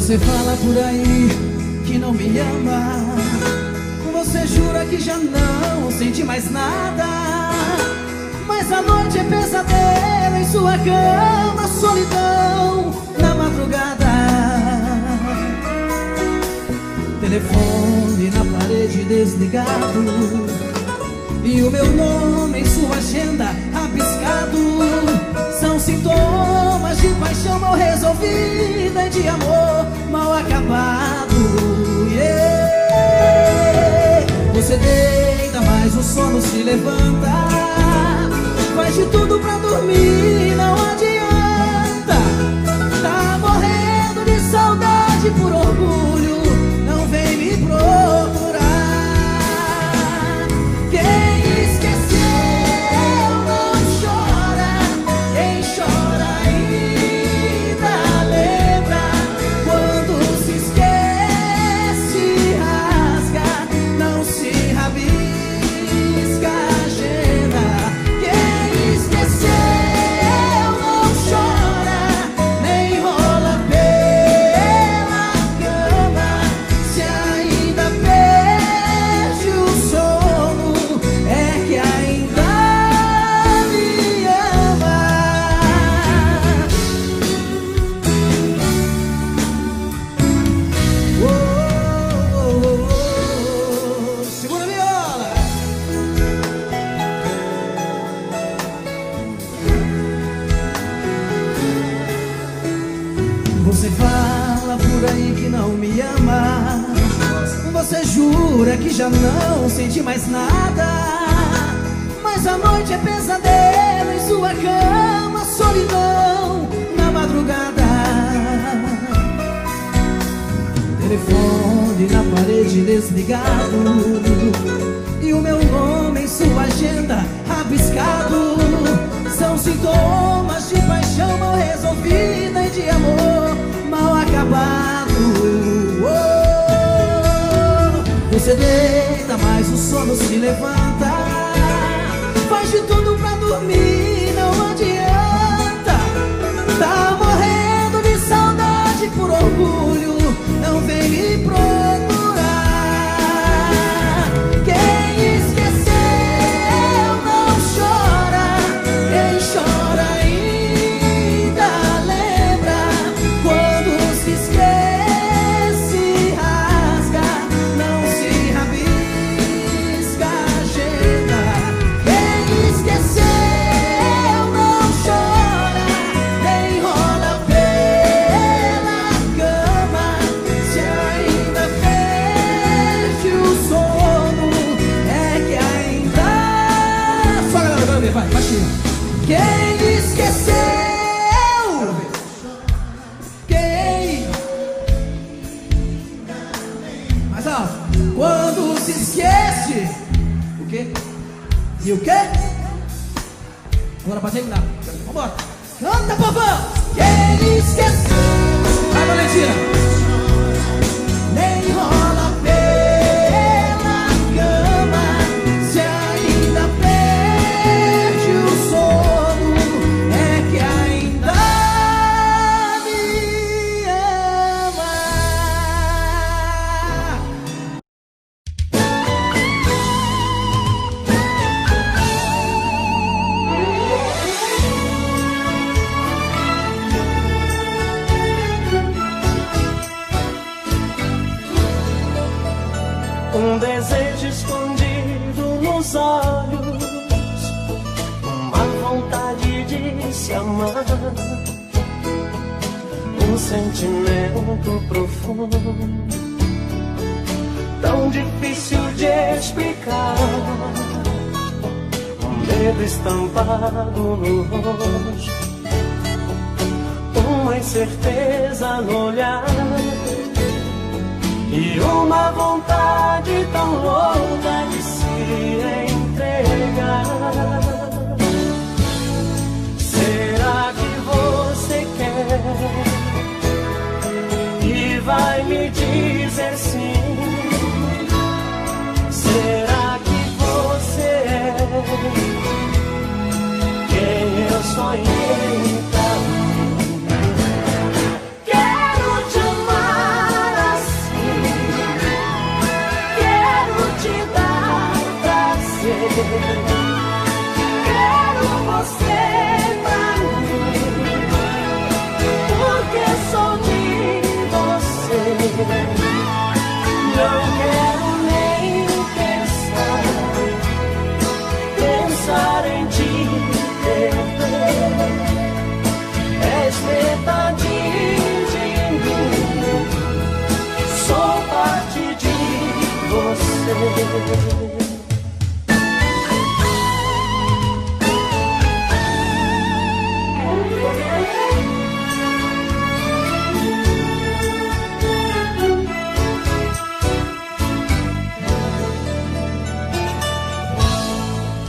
Você fala por aí que não me ama, você jura que já não sente mais nada, mas a noite é pesadelo em sua cama, solidão na madrugada. Telefone na parede desligado e o meu nome em sua agenda rabiscado. São sintomas de paixão mal resolvida e de amor mal acabado. Você deita, mas o sono se levanta, faz de tudo pra dormir, não adianta. Tá morrendo de saudade por orgulho, não vem me procurar. Quem esqueceu não chora, quem chora ainda lembra. Quando se esquece, rasga, não se rabisca a agenda. Quem esqueceu não chora, nem rola pela cama. Se ainda perde o sono, é que ainda me ama. Segura a viola. Você fala por aí que não me ama, você jura que já não sente mais nada, mas a noite é pesadelo em sua cama, solidão na madrugada. Telefone na parede desligado e o meu nome em sua agenda rabiscado. São sintomas de paixão mal resolvida e de amor mal acabado. Você deita, mas o sono se levanta, faz de tudo pra dormir, não adianta. Tá morrendo de saudade por orgulho, não vem me procurar. Quem esqueceu não chora, quem chora ainda lembra. Quando se esquece, rasga, não se rabisca a agenda. Quem esqueceu não chora, nem rola pela cama. Se ainda perde o sono, é que ainda... Só a galera pra ver, vai, baixinho. Quem esqueceu? Quem? Mais alto. Quando se esquece. O quê? E o quê? Agora pra terminar. Vambora. Canta, povão! Quem esqueceu? Vai, Valentina. Nem rola pela cama. Se ainda perde o sono, é que ainda me ama. Um desejo escondido nos olhos, uma vontade de se amar, um sentimento profundo, tão difícil de explicar, um medo estampado no rosto, uma incerteza no olhar e uma vontade tão louca de se entregar. Será que você quer e vai me dizer sim? Será que você é quem eu sonhei pra mim? Quero te amar. Quero você pra mim, porque sou de você. Não quero nem pensar em te perder. És metade de mim, sou parte de você.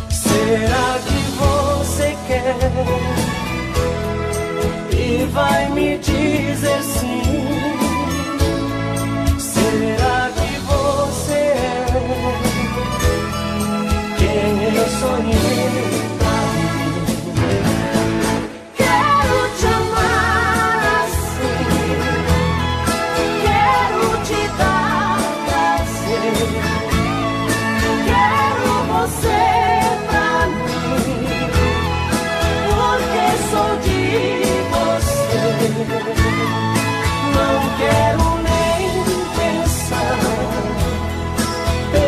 Será que você quer e vai me dizer sim? Será que você é quem eu sonhei pra mim? Quero te amar assim, quero te dar prazer. Quero você pra mim, porque sou de você. Não quero nem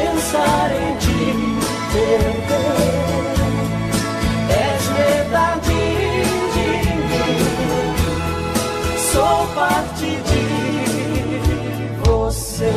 pensar em te perder. És metade de mim, sou parte de você.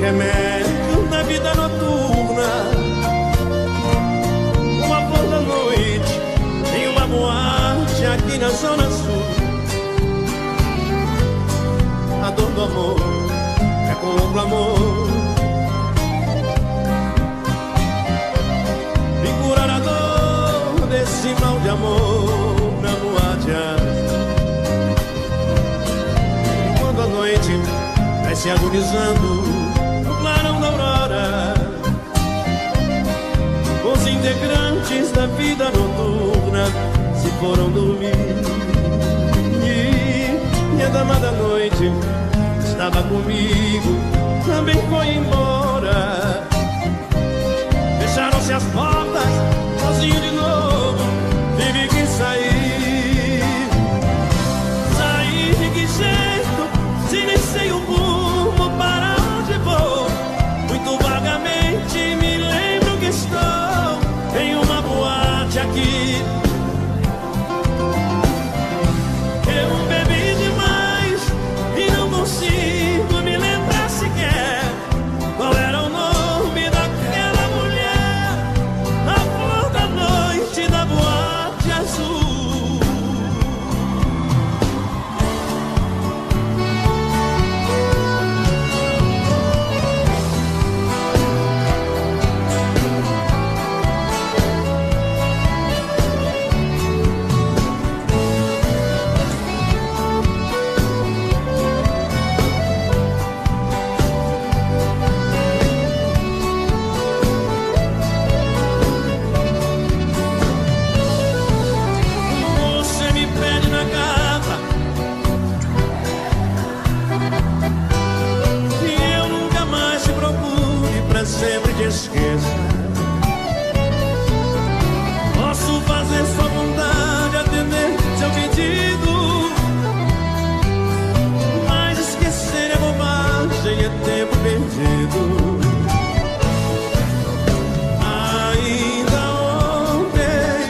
Remédio na vida noturna, uma flor da noite em uma boate aqui na Zona Sul. A dor do amor é como o amor, e curar a dor desse mal de amor na boate azul. E quando a noite vai se agonizando no clarão da aurora, os integrantes da vida noturna se foram dormir, e a dama da noite estava comigo, também foi embora. Fecharam-se as portas, sozinho de novo, tive que sair. Sair de que jeito, se nem sei o rumo para onde vou. Muito vagamente me lembro que estou em uma boate aqui. Eu bebi demais e não consigo me lembrar sequer qual era o nome daquela mulher, a flor da noite da boate azul. Você me pede na capa que eu nunca mais te procure, pra sempre te esqueça. Posso fazer sua vontade, atender seu pedido, mas esquecer é bobagem, é tempo perdido. Ainda ontem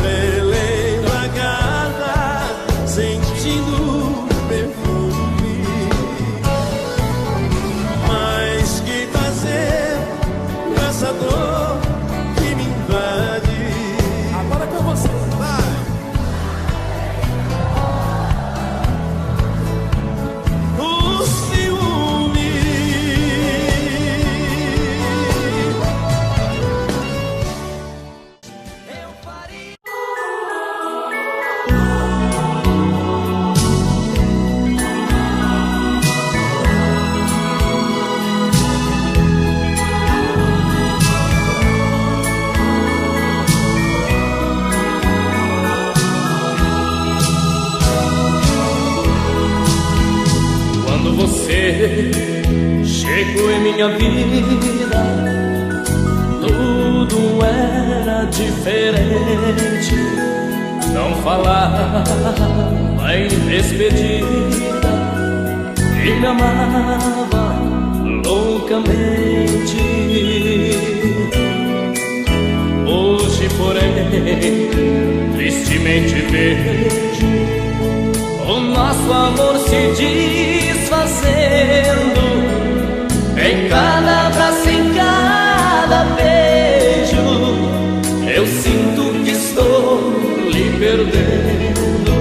relendo a carta, sentindo o perfume minha vida tudo era diferente. Não falava em despedida e me amava loucamente. Hoje, porém, tristemente vejo o nosso amor se desfazendo. Em cada abraço, em cada beijo, eu sinto que estou lhe perdendo.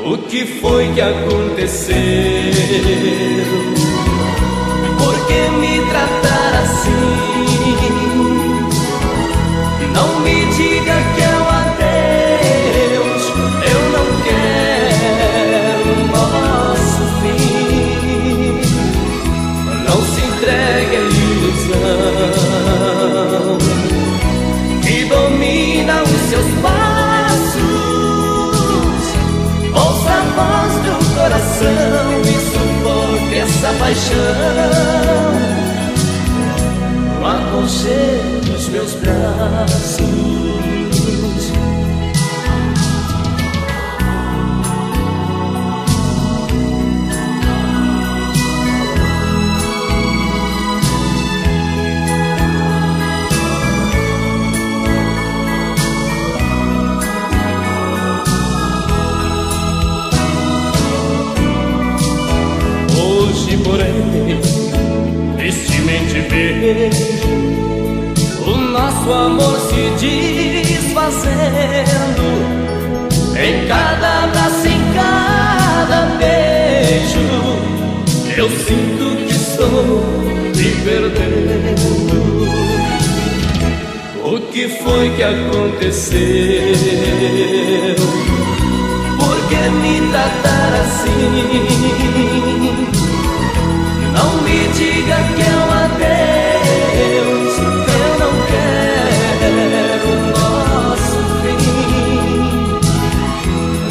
O que foi que aconteceu? Por que me tratar assim? Não me diga que é um adeus, eu não quero o nosso fim. Não se entregue à ilusão que domina os seus passos. Ouça a voz do coração e sufoque essa paixão no aconchego dos meus braços. Hoje, porém, tristemente vejo o nosso amor se desfazendo. Em cada abraço, em cada beijo, eu sinto que estou me perdendo. O que foi que aconteceu? Por que me tratar assim? Não me diga que é um adeus, eu não quero o nosso fim.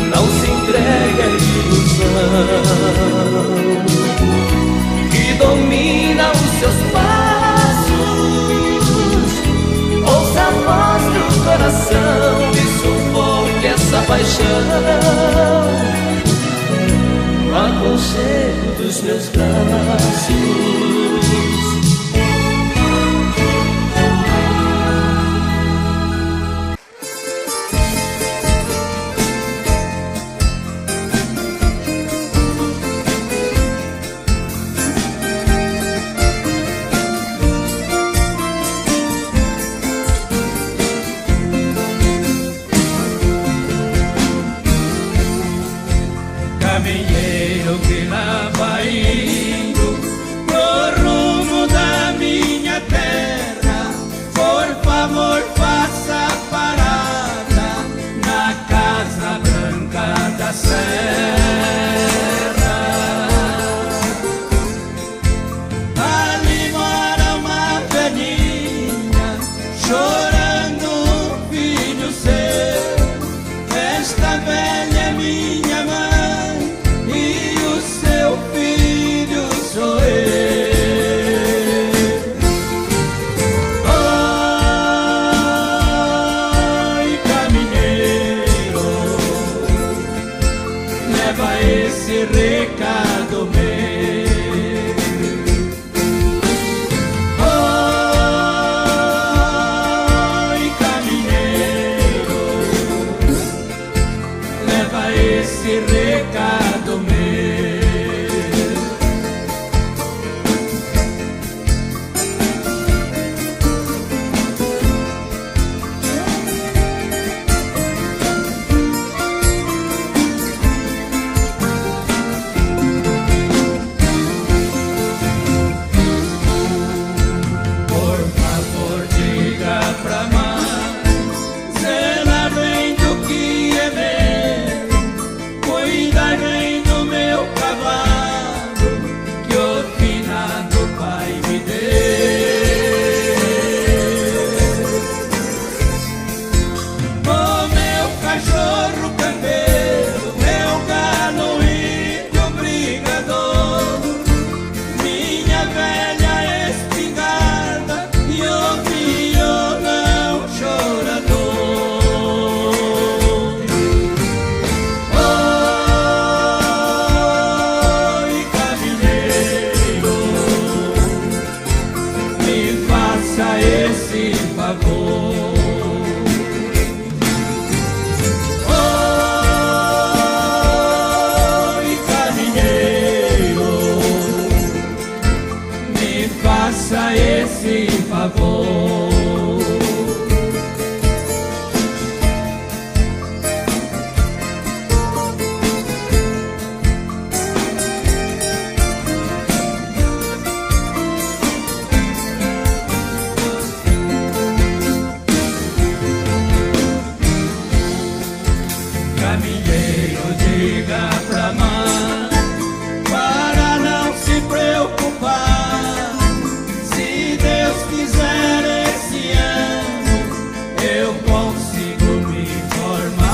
Não se entregue à ilusão que domina os seus passos. Ouça a voz do coração e sufoque essa paixão no aconchego dos meus braços. Caminheiro que lá vai indo pro faça esse favor. Oi, caminheiro, me faça esse favor. Caminheiro, diga pra mãe para não se preocupar. Se Deus quiser, esse ano eu consigo me formar.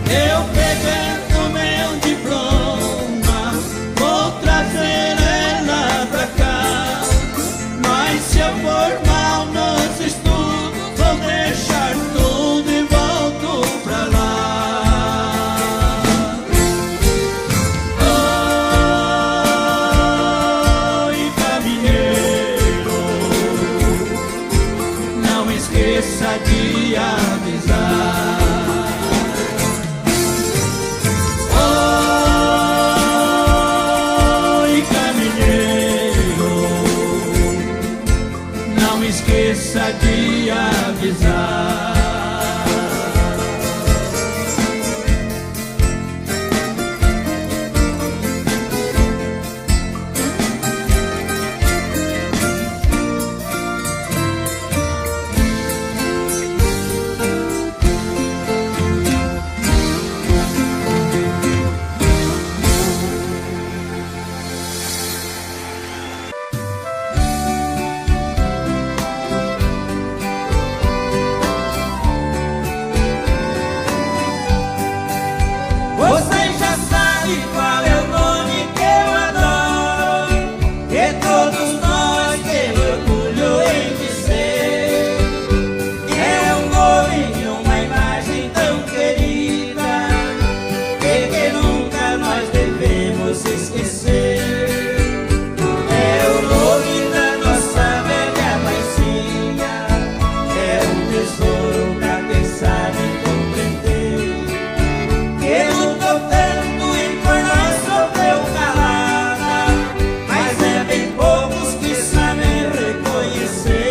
Eu pegando meu diploma, vou trazer ela pra cá. Mas se eu for mal nos estudos, vou deixar tudo e volto pra lá. Oi, caminheiro, não esqueça de avisar. Oi, caminheiro, não esqueça de avisar. Você já sabe qual é o nome que eu adoro, que todos nós temos orgulho em dizer. É um nome e uma imagem tão querida, que nunca nós devemos esquecer. É o nome da nossa velha mãezinha, é um tesouro pra quem sabe compreender. Que lutou tanto e por nós sofreu calada, mas é bem poucos que sabem reconhecer.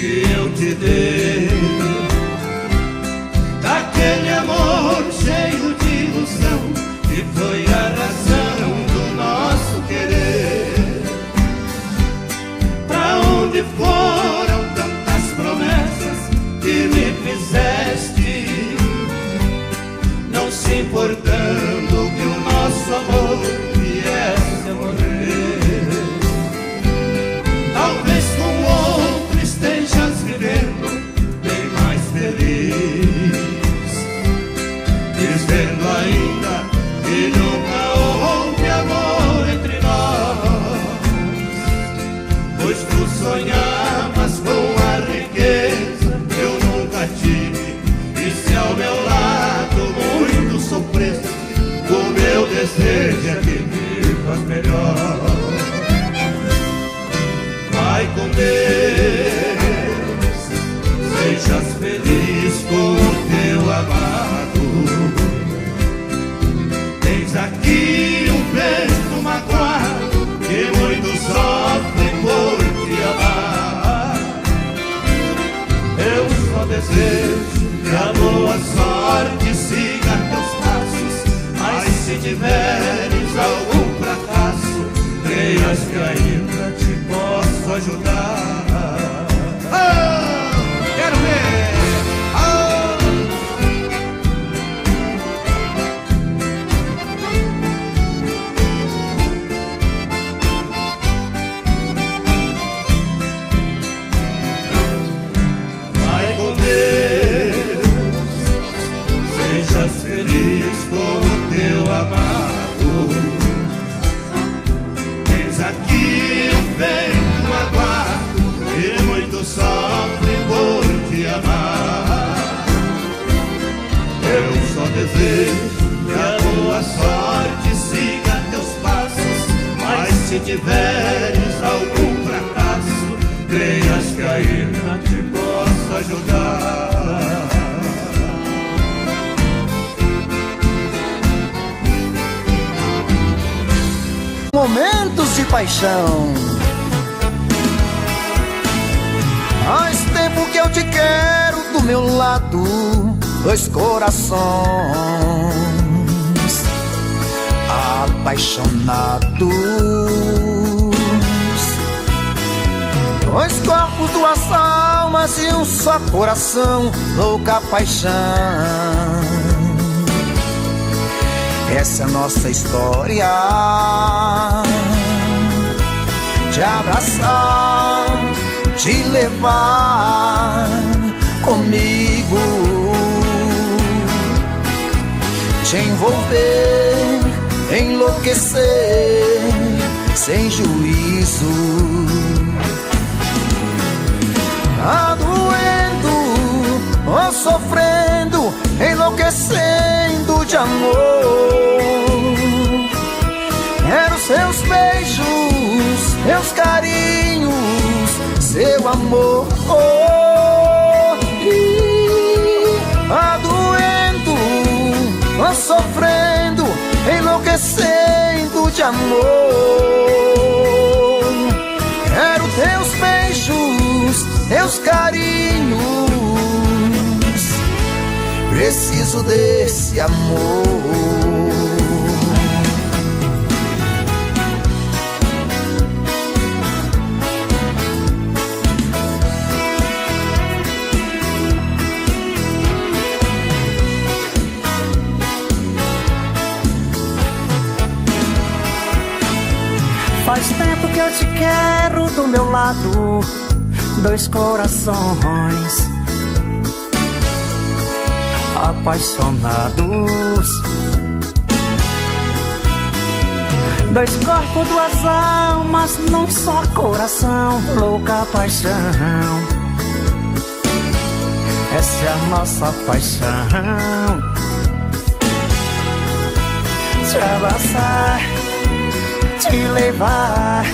que eu te dei, daquele amor cheio de ilusão que foi a razão do nosso querer. Pra onde foram tantas promessas que me fizeste, não se importando que o nosso amor viesse a morrer? Talvez com outro estejas vivendo bem mais feliz, dizendo ainda que nunca houve amor entre nós, pois tu sonhavas com a riqueza que eu nunca tive, e se ao meu lado muito sofreste, o meu desejo é que vivas melhor. Vai com Deus, sejas feliz com o teu amado. Tens aqui um peito magoado que muito sofre por te amar. Eu só desejo que a boa sorte siga teus passos, mas se tiveres algum fracasso, creias que ainda te posso ajudar. Oh, quero ver! Oh. Vai com Deus, sejas feliz com o teu amado. Tens aqui um peito magoado e muito sofre por te amar. Eu só desejo que a boa sorte siga teus passos, mas se tiveres algum fracasso, creias que ainda te posso ajudar. Momentos de paixão. Faz tempo que eu te quero do meu lado, dois corações apaixonados, dois corpos, duas almas e um só coração, louca paixão. Essa é a nossa história, te abraçar, te levar comigo, te envolver, enlouquecer sem juízo. Tá doendo ou sofrendo, enlouquecendo de amor. Quero seus beijos, meus carinhos, seu amor. Tá doendo ou sofrendo, enlouquecendo de amor. Quero teus beijos, teus carinhos, preciso desse amor. Faz tempo que eu te quero do meu lado, dois corações apaixonados, dois corpos, duas almas num só coração, louca paixão. Essa é a nossa paixão, te abraçar, te levar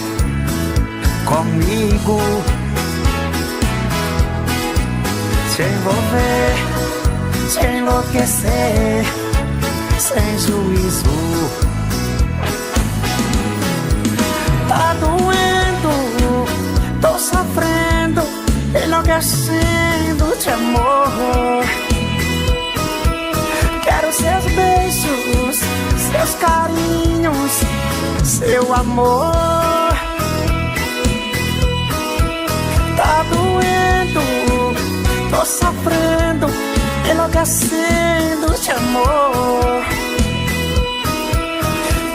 comigo, te envolver, te enlouquecer sem juízo. Tá doendo, tô sofrendo, enlouquecendo de amor. Quero seus beijos, seus carinhos, seu amor. Tá doendo, tô sofrendo, enlouquecendo de amor.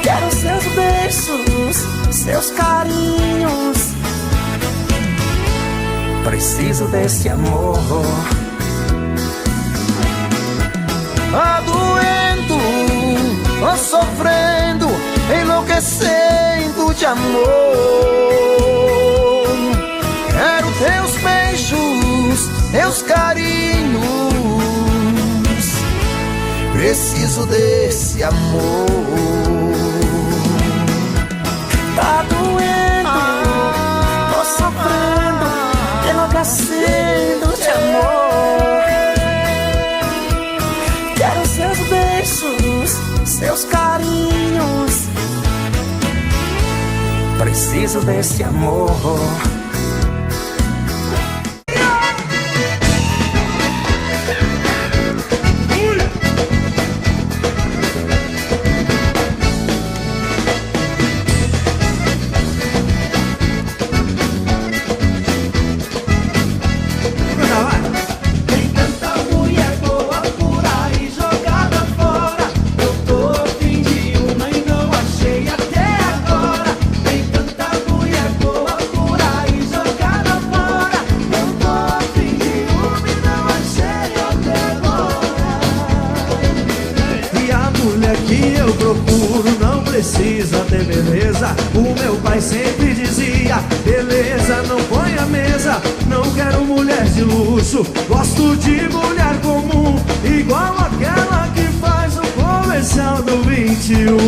Quero seus beijos, seus carinhos. Preciso desse amor. Tá doendo, tô sofrendo, enlouquecendo de amor. Quero teus beijos, teus carinhos. Preciso desse amor. Tá doendo, tô sofrendo, enlouquecendo de amor. Quero seus beijos, seus carinhos. Preciso desse amor. Precisa ter beleza. O meu pai sempre dizia: beleza não põe a mesa. Não quero mulher de luxo, gosto de mulher comum, igual aquela que faz o comercial do 21.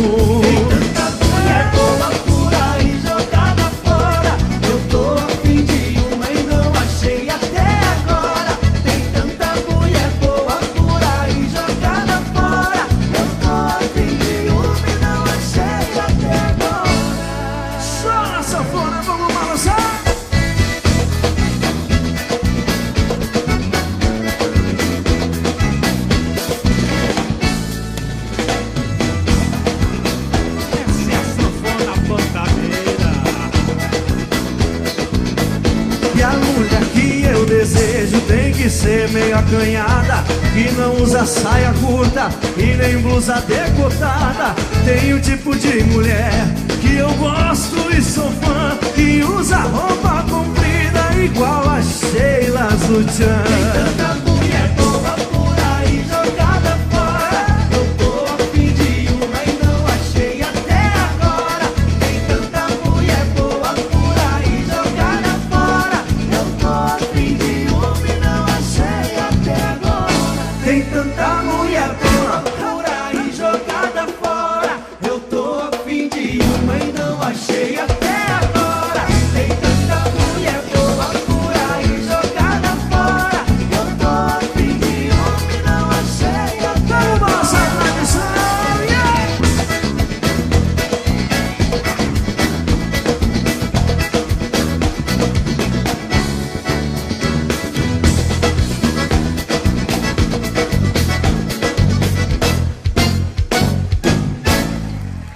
Tem tanta mulher boa por aí jogada fora. Eu tô a fim de uma e não achei até agora. Tem tanta mulher boa por aí jogada fora. Eu tô a fim de uma e não achei até agora. Só na sanfona, vamos balançar. Essa é a sanfona pantaneira. E a mulher que eu desejo tem que ser meio acanhada, que não usa saia curta e nem blusa decotada. Tem o tipo de mulher que eu gosto e sou fã, que usa roupa comprida igual a Sheila Sutiã.